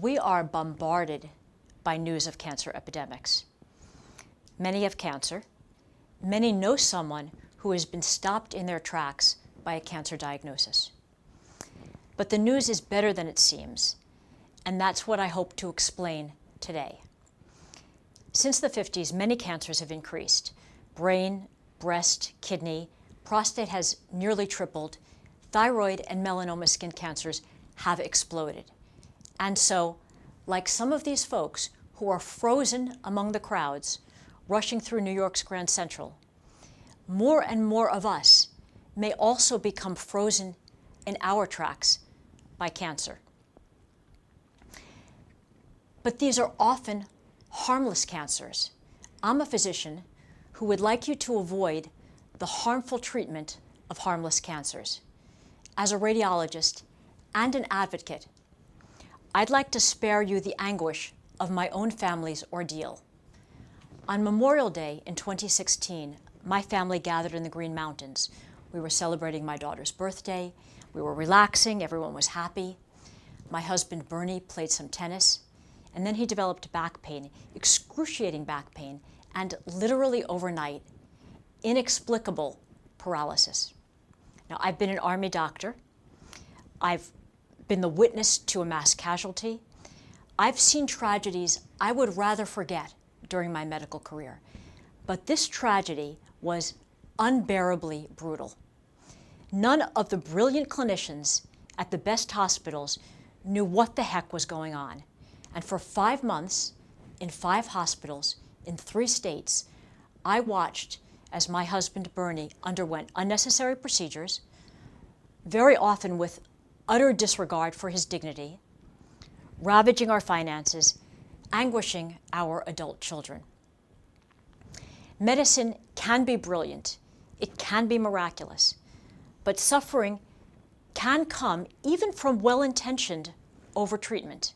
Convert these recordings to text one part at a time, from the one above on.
We are bombarded by news of cancer epidemics. Many have cancer. Many know someone who has been stopped in their tracks by a cancer diagnosis. But the news is better than it seems, and that's what I hope to explain today. Since the 50s, many cancers have increased. Brain, breast, kidney, prostate has nearly tripled. Thyroid and melanoma skin cancers have exploded. And so, like some of these folks who are frozen among the crowds rushing through New York's Grand Central, more and more of us may also become frozen in our tracks by cancer. But these are often harmless cancers. I'm a physician who would like you to avoid the harmful treatment of harmless cancers. As a radiologist and an advocate, I'd like to spare you the anguish of my own family's ordeal. On Memorial Day in 2016, my family gathered in the Green Mountains. We were celebrating my daughter's birthday. We were relaxing. Everyone was happy. My husband, Bernie, played some tennis. And then he developed back pain, excruciating back pain, and literally overnight, inexplicable paralysis. Now, I've been an Army doctor. I've been the witness to a mass casualty. I've seen tragedies I would rather forget during my medical career. But this tragedy was unbearably brutal. None of the brilliant clinicians at the best hospitals knew what the heck was going on. And for 5 months, in 5 hospitals, in 3 states, I watched as my husband, Bernie, underwent unnecessary procedures, very often with utter disregard for his dignity, ravaging our finances, anguishing our adult children. Medicine can be brilliant. It can be miraculous. But suffering can come even from well-intentioned overtreatment.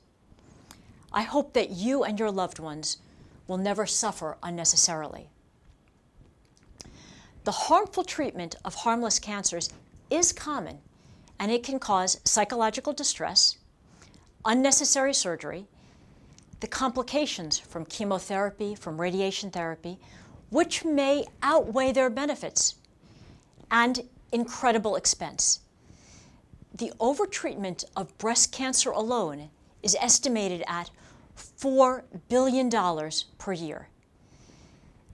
I hope that you and your loved ones will never suffer unnecessarily. The harmful treatment of harmless cancers is common, and it can cause psychological distress, unnecessary surgery, the complications from chemotherapy, from radiation therapy, which may outweigh their benefits, and incredible expense. The overtreatment of breast cancer alone is estimated at $4 billion per year.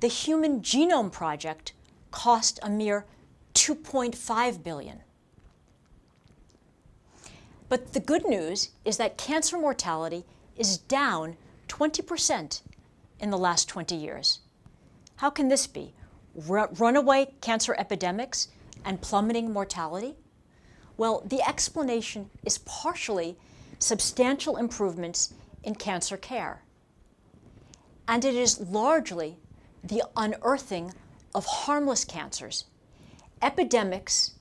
The Human Genome Project cost a mere $2.5 billion. But the good news is that cancer mortality is down 20% in the last 20 years. How can this be? Runaway cancer epidemics and plummeting mortality? Well, the explanation is partially substantial improvements in cancer care. And it is largely the unearthing of harmless cancers, epidemics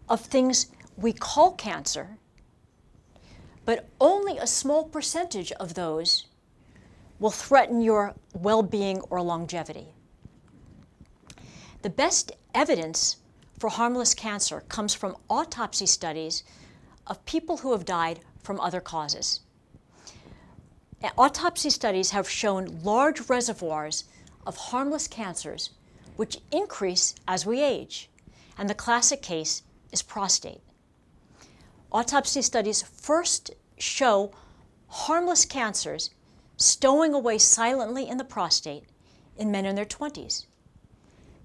of things we call cancer, but only a small percentage of those will threaten your well-being or longevity. The best evidence for harmless cancer comes from autopsy studies of people who have died from other causes. Autopsy studies have shown large reservoirs of harmless cancers which increase as we age, and the classic case is prostate. Autopsy studies first show harmless cancers stowing away silently in the prostate in men in their 20s.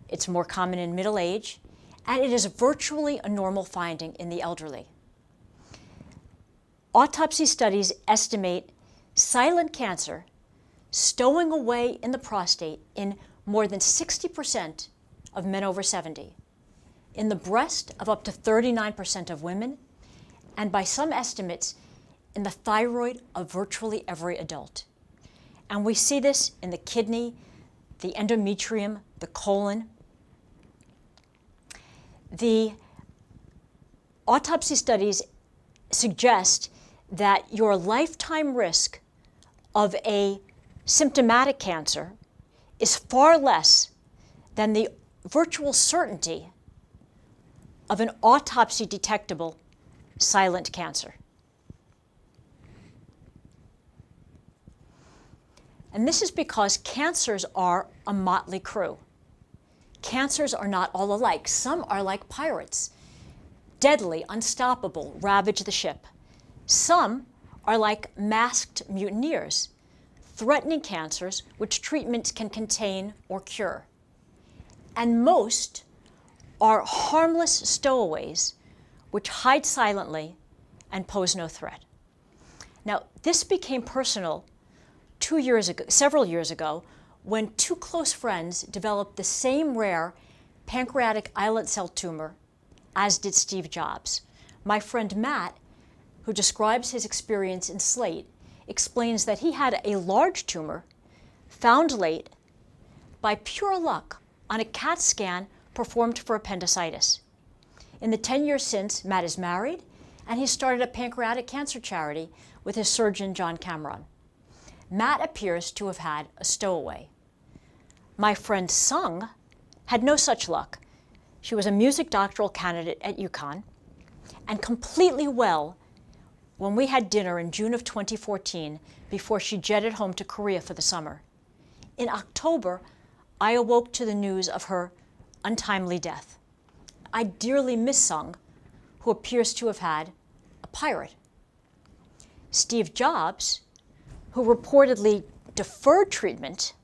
It's more common in middle age, and it is virtually a normal finding in the elderly. Autopsy studies estimate silent cancer stowing away in the prostate in more than 60% of men over 70, in the breast of up to 39% of women, and by some estimates, in the thyroid of virtually every adult. And we see this in the kidney, the endometrium, the colon. The autopsy studies suggest that your lifetime risk of a symptomatic cancer is far less than the virtual certainty of an autopsy detectable silent cancer. And this is because cancers are a motley crew. Cancers are not all alike. Some are like pirates, deadly, unstoppable, ravage the ship. Some are like masked mutineers, threatening cancers which treatment can contain or cure. And most are harmless stowaways which hide silently and pose no threat. Now, this became personal several years ago, when two close friends developed the same rare pancreatic islet cell tumor as did Steve Jobs. My friend Matt, who describes his experience in Slate, explains that he had a large tumor found late by pure luck on a CAT scan performed for appendicitis. In the 10 years since, Matt is married, and he started a pancreatic cancer charity with his surgeon, John Cameron. Matt appears to have had a stowaway. My friend Sung had no such luck. She was a music doctoral candidate at UConn and completely well when we had dinner in June of 2014 before she jetted home to Korea for the summer. In October, I awoke to the news of her untimely death. I dearly miss Sung, who appears to have had a pirate. Steve Jobs, who reportedly deferred treatment,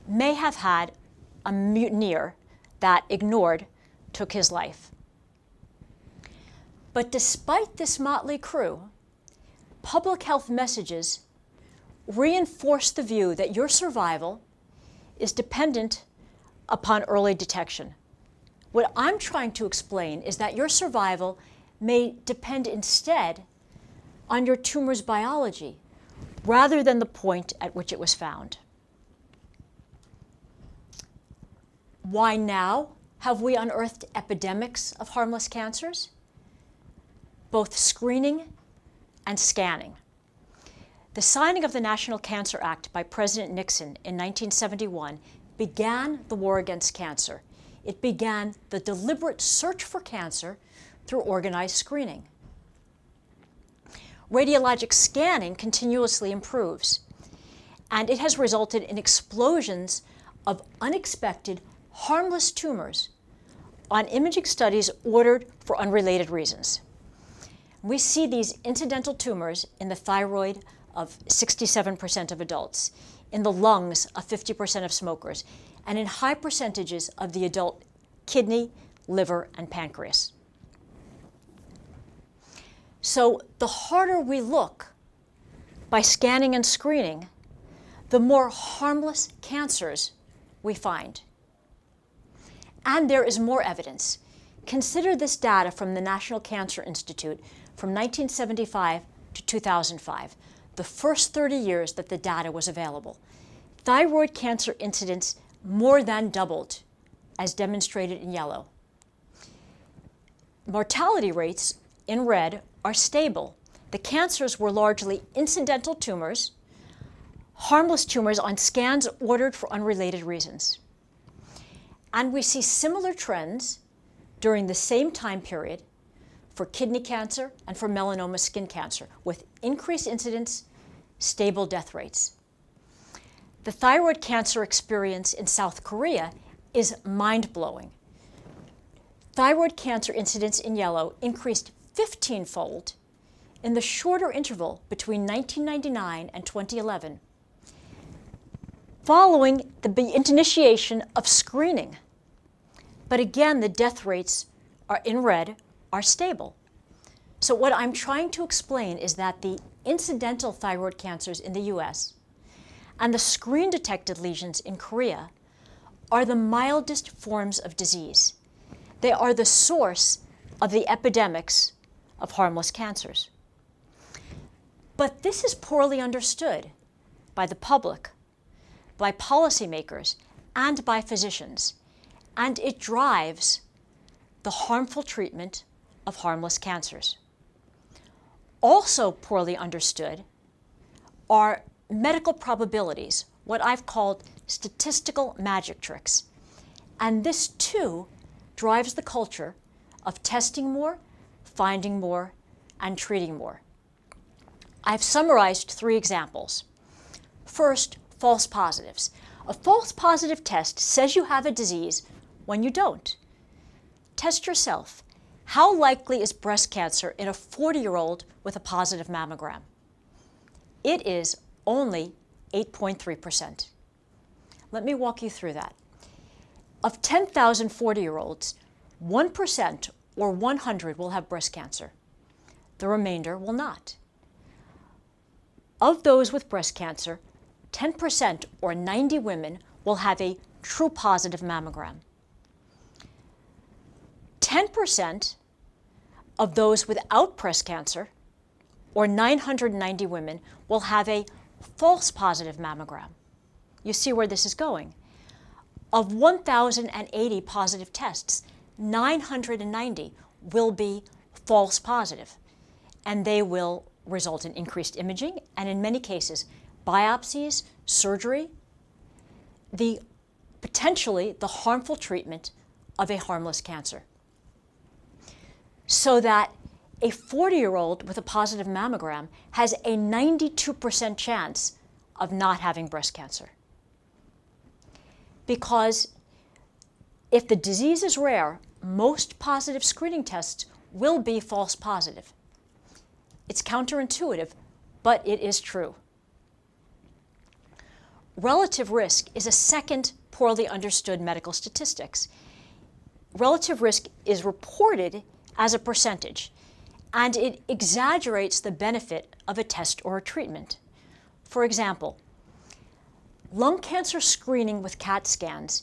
may have had a mutineer that took his life. But despite this motley crew, public health messages reinforce the view that your survival is dependent upon early detection. What I'm trying to explain is that your survival may depend instead on your tumor's biology, rather than the point at which it was found. Why now have we unearthed epidemics of harmless cancers? Both screening and scanning. The signing of the National Cancer Act by President Nixon in 1971 began the war against cancer. It began the deliberate search for cancer through organized screening. Radiologic scanning continuously improves, and it has resulted in explosions of unexpected, harmless tumors on imaging studies ordered for unrelated reasons. We see these incidental tumors in the thyroid of 67% of adults, in the lungs of 50% of smokers, and in high percentages of the adult kidney, liver, and pancreas. So the harder we look by scanning and screening, the more harmless cancers we find. And there is more evidence. Consider this data from the National Cancer Institute from 1975 to 2005, the first 30 years that the data was available. Thyroid cancer incidence more than doubled, as demonstrated in yellow. Mortality rates, in red, are stable. The cancers were largely incidental tumors, harmless tumors on scans ordered for unrelated reasons. And we see similar trends during the same time period for kidney cancer and for melanoma skin cancer, with increased incidence, stable death rates. The thyroid cancer experience in South Korea is mind-blowing. Thyroid cancer incidence in yellow increased 15-fold in the shorter interval between 1999 and 2011, following the initiation of screening. But again, the death rates are in red, are stable. So what I'm trying to explain is that the incidental thyroid cancers in the US and the screen-detected lesions in Korea are the mildest forms of disease. They are the source of the epidemics of harmless cancers. But this is poorly understood by the public, by policymakers, and by physicians, and it drives the harmful treatment of harmless cancers. Also poorly understood are medical probabilities, what I've called statistical magic tricks. And this too drives the culture of testing more, finding more, and treating more. I've summarized 3 examples. First, false positives. A false positive test says you have a disease when you don't. Test yourself. How likely is breast cancer in a 40-year-old with a positive mammogram? It is only 8.3%. Let me walk you through that. Of 10,000 40-year-olds, 1% or 100 will have breast cancer. The remainder will not. Of those with breast cancer, 10% or 90 women will have a true positive mammogram. 10% of those without breast cancer, or 990 women, will have a false positive mammogram. You see where this is going. Of 1,080 positive tests, 990 will be false positive, and they will result in increased imaging and, in many cases, biopsies, surgery, potentially the harmful treatment of a harmless cancer. So that a 40-year-old with a positive mammogram has a 92% chance of not having breast cancer. Because if the disease is rare, most positive screening tests will be false positive. It's counterintuitive, but it is true. Relative risk is a second poorly understood medical statistics. Relative risk is reported as a percentage, and it exaggerates the benefit of a test or a treatment. For example, lung cancer screening with CAT scans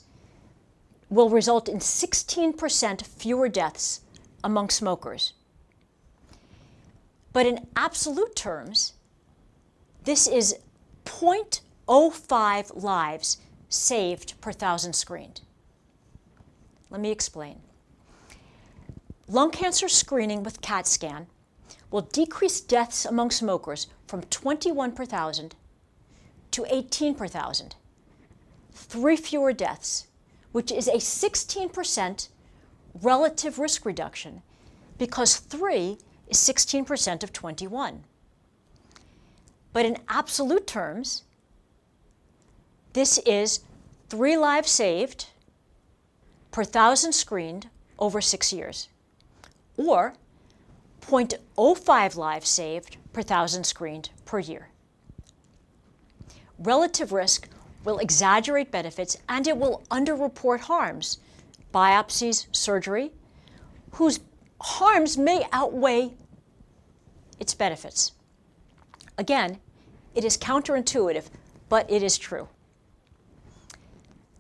will result in 16% fewer deaths among smokers. But in absolute terms, this is 0.05 lives saved per 1,000 screened. Let me explain. Lung cancer screening with CAT scan will decrease deaths among smokers from 21 per 1,000 to 18 per 1,000. 3 fewer deaths, which is a 16% relative risk reduction, because 3 is 16% of 21. But in absolute terms, this is 3 lives saved per 1,000 screened over 6 years, or 0.05 lives saved per 1,000 screened per year. Relative risk will exaggerate benefits, and it will underreport harms, biopsies, surgery, whose harms may outweigh its benefits. Again, it is counterintuitive, but it is true.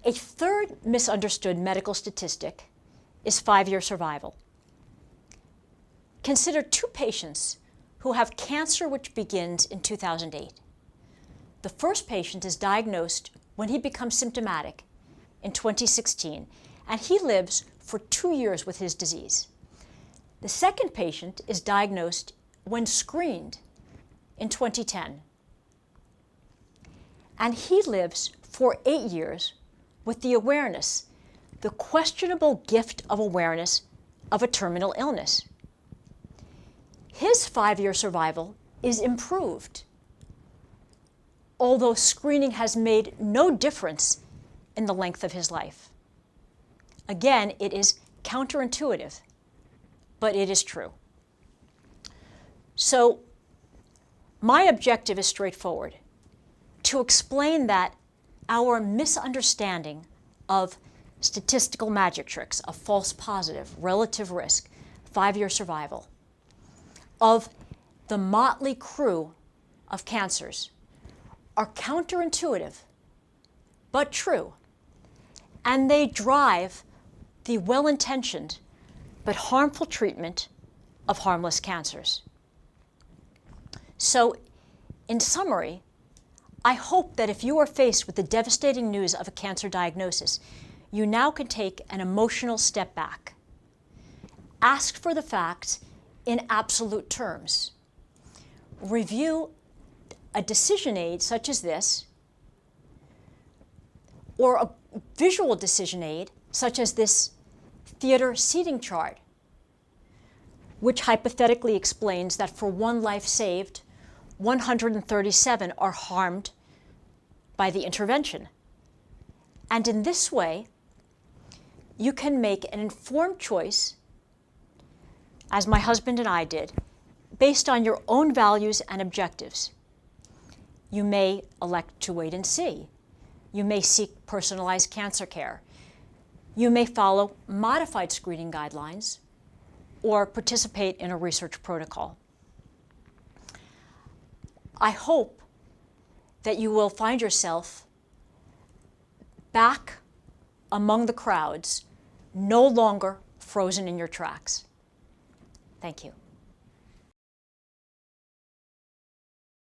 A third misunderstood medical statistic is 5-year survival. Consider 2 patients who have cancer which begins in 2008. The first patient is diagnosed when he becomes symptomatic in 2016, and he lives for 2 years with his disease. The second patient is diagnosed when screened in 2010, and he lives for 8 years with the awareness, the questionable gift of awareness of a terminal illness. His 5-year survival is improved, although screening has made no difference in the length of his life. Again, it is counterintuitive, but it is true. So, my objective is straightforward: to explain that our misunderstanding of statistical magic tricks, of false positive, relative risk, 5-year survival, of the motley crew of cancers are counterintuitive, but true, and they drive the well-intentioned but harmful treatment of harmless cancers. So, in summary, I hope that if you are faced with the devastating news of a cancer diagnosis, you now can take an emotional step back. Ask for the facts in absolute terms. Review a decision aid such as this, or a visual decision aid such as this theater seating chart, which hypothetically explains that for 1 life saved, 137 are harmed by the intervention. And in this way, you can make an informed choice, as my husband and I did, based on your own values and objectives. You may elect to wait and see. You may seek personalized cancer care. You may follow modified screening guidelines or participate in a research protocol. I hope that you will find yourself back among the crowds, no longer frozen in your tracks. Thank you.